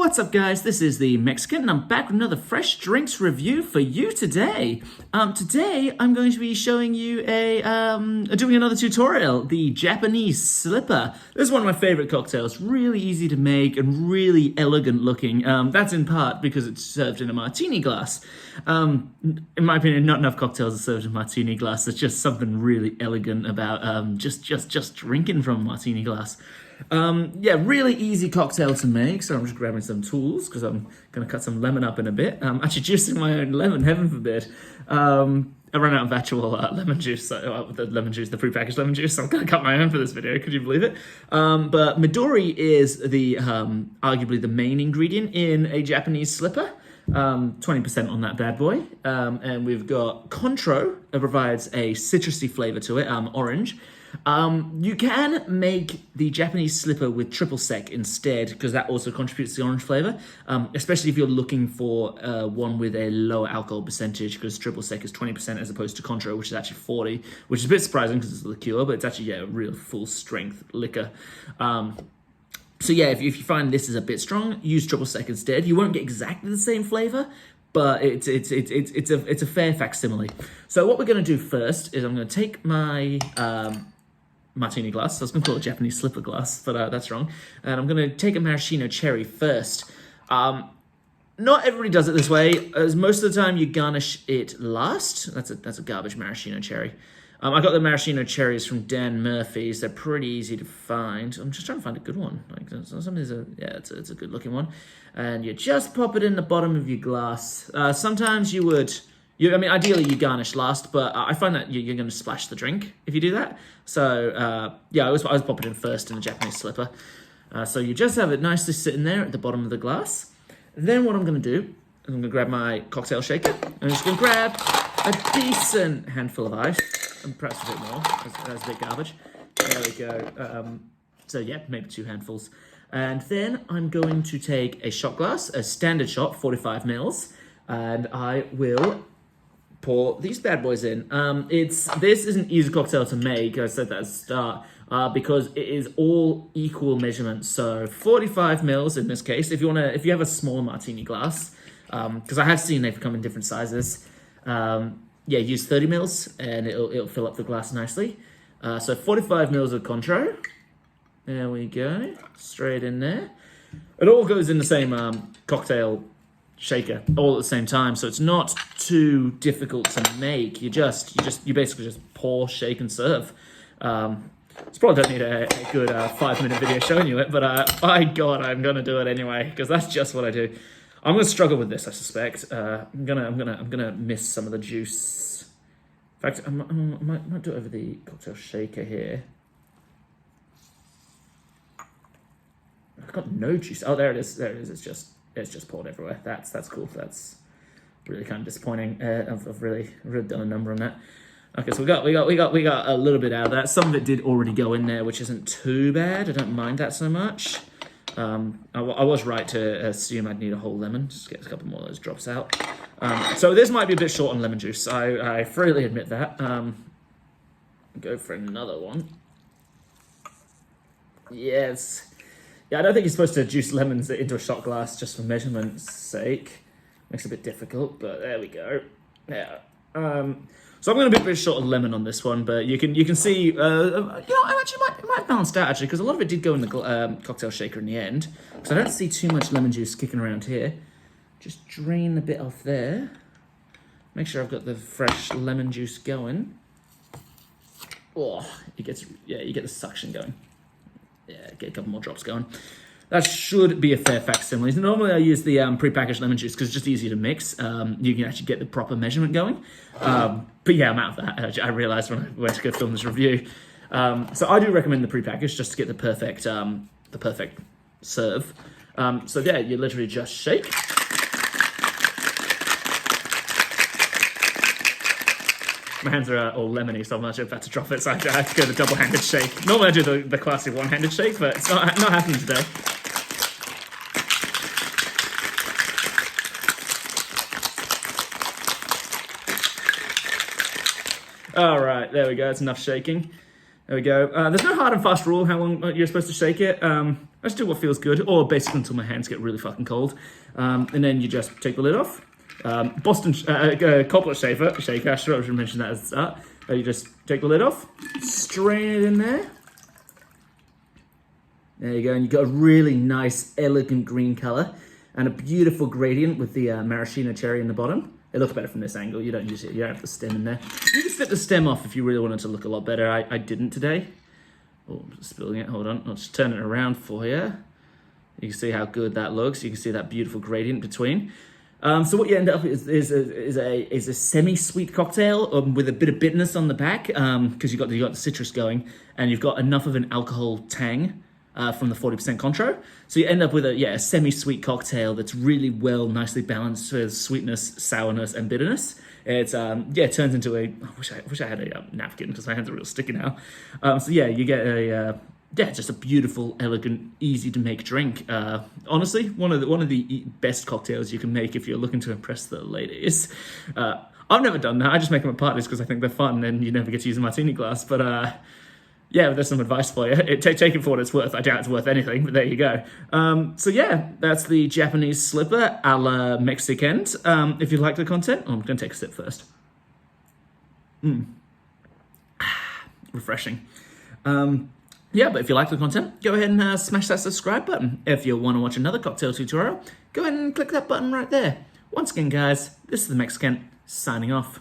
What's up, guys? This is the Mexikent, and I'm back with another fresh drinks review for you today. Today I'm going to be showing you doing another tutorial, the Japanese slipper. This is one of my favorite cocktails. Really easy to make and really elegant looking. That's in part because it's served in a martini glass. In my opinion, not enough cocktails are served in a martini glass. There's just something really elegant about just drinking from a martini glass. Yeah, really easy cocktail to make, so I'm just grabbing some tools because I'm going to cut some lemon up in a bit. I'm actually juicing my own lemon, heaven forbid. I ran out of actual lemon juice, the prepackaged lemon juice, so I'm going to cut my own for this video, could you believe it? But Midori is the arguably the main ingredient in a Japanese slipper. 20% on that bad boy. And we've got Contro, that provides a citrusy flavor to it, orange. You can make the Japanese slipper with triple sec instead, because that also contributes to the orange flavor, especially if you're looking for one with a lower alcohol percentage, because triple sec is 20% as opposed to Contro, which is actually 40, which is a bit surprising because it's a liqueur, but it's actually a real full strength liquor. So yeah, if you find this is a bit strong, use triple sec instead. You won't get exactly the same flavor, but it's a fair facsimile. So what we're going to do first is I'm going to take my martini glass. I was going to call it Japanese slipper glass, but that's wrong. And I'm going to take a maraschino cherry first. Not everybody does it this way, as most of the time you garnish it last. That's a garbage maraschino cherry. I got the maraschino cherries from Dan Murphy's. They're pretty easy to find. I'm just trying to find a good one. It's a good looking one. And you just pop it in the bottom of your glass. Sometimes ideally you garnish last, but I find that you're going to splash the drink if you do that. So yeah, I always pop it in first in a Japanese slipper. So you just have it nicely sitting there at the bottom of the glass. Then what I'm going to do is I'm going to grab my cocktail shaker. I'm just going to grab a decent handful of ice. And perhaps a bit more, that's a bit garbage. There we go. So yeah, maybe 2 handfuls. And then I'm going to take a shot glass, a standard shot, 45 mils, and I will pour these bad boys in. This is an easy cocktail to make, I said that at the start, because it is all equal measurements. So 45 mils in this case, if you have a smaller martini glass, because I have seen they've come in different sizes, yeah, use 30 mils and it'll fill up the glass nicely. So 45 mils of Contro. There we go, straight in there. It all goes in the same cocktail shaker all at the same time, so it's not too difficult to make. You basically just pour, shake, and serve. It's probably don't need a good 5-minute video showing you it, but by God, I'm gonna do it anyway because that's just what I do. I'm gonna struggle with this, I suspect. I'm gonna miss some of the juice. In fact, I might do it over the cocktail shaker here. I've got no juice. Oh, there it is. There it is. It's just poured everywhere. That's cool. That's really kind of disappointing. I've really done a number on that. Okay, so we got a little bit out of that. Some of it did already go in there, which isn't too bad. I don't mind that so much. I was right to assume I'd need a whole lemon. Just get a couple more of those drops out. So this might be a bit short on lemon juice. I freely admit that. Go for another one. Yes. Yeah, I don't think you're supposed to juice lemons into a shot glass just for measurement's sake. Makes it a bit difficult, but there we go. Yeah. So I'm going to be a bit short of lemon on this one, but you can see, I actually might balance out actually, because a lot of it did go in the cocktail shaker in the end. Because I don't see too much lemon juice kicking around here. Just drain a bit off there. Make sure I've got the fresh lemon juice going. Oh, you get the suction going. Yeah, get a couple more drops going. That should be a fair facsimile. Normally I use the prepackaged lemon juice because it's just easy to mix. You can actually get the proper measurement going. But yeah, I'm out of that. I realized when I went to go film this review. So I do recommend the prepackaged just to get the perfect serve. So yeah, you literally just shake. My hands are all lemony, so I'm not sure if I have to drop it, so I have to go the double-handed shake. Normally I do the classic one-handed shake, but it's not happening today. All right, there we go. That's enough shaking. There we go. There's no hard and fast rule how long you're supposed to shake it. I just do what feels good, or basically until my hands get really fucking cold. And then you just take the lid off. Cobbler shaker, I should mention that at the start. You just take the lid off, strain it in there. There you go, and you got a really nice, elegant green color and a beautiful gradient with the maraschino cherry in the bottom. It looks better from this angle. You don't use it. You don't have the stem in there. You can snip the stem off if you really wanted to look a lot better. I didn't today. Oh, I'm just spilling it. Hold on. I'll just turn it around for you. You can see how good that looks. You can see that beautiful gradient between. So what you end up with is a semi-sweet cocktail with a bit of bitterness on the back because you got the citrus going, and you've got enough of an alcohol tang from the 40% Contro. So you end up with a semi-sweet cocktail that's really nicely balanced with sweetness, sourness, and bitterness. It's it turns into a. I wish I had a napkin because my hands are real sticky now. So yeah, you get a just a beautiful, elegant, easy to make drink. Honestly, one of the best cocktails you can make if you're looking to impress the ladies. I've never done that. I just make them at parties because I think they're fun, and you never get to use a martini glass. But yeah, there's some advice for you. Take it for what it's worth. I doubt it's worth anything, but there you go. So yeah, that's the Japanese slipper a la Mexikent. If you like the content, I'm going to take a sip first. Refreshing. Yeah, but if you like the content, go ahead and smash that subscribe button. If you want to watch another cocktail tutorial, go ahead and click that button right there. Once again, guys, this is the Mexikent signing off.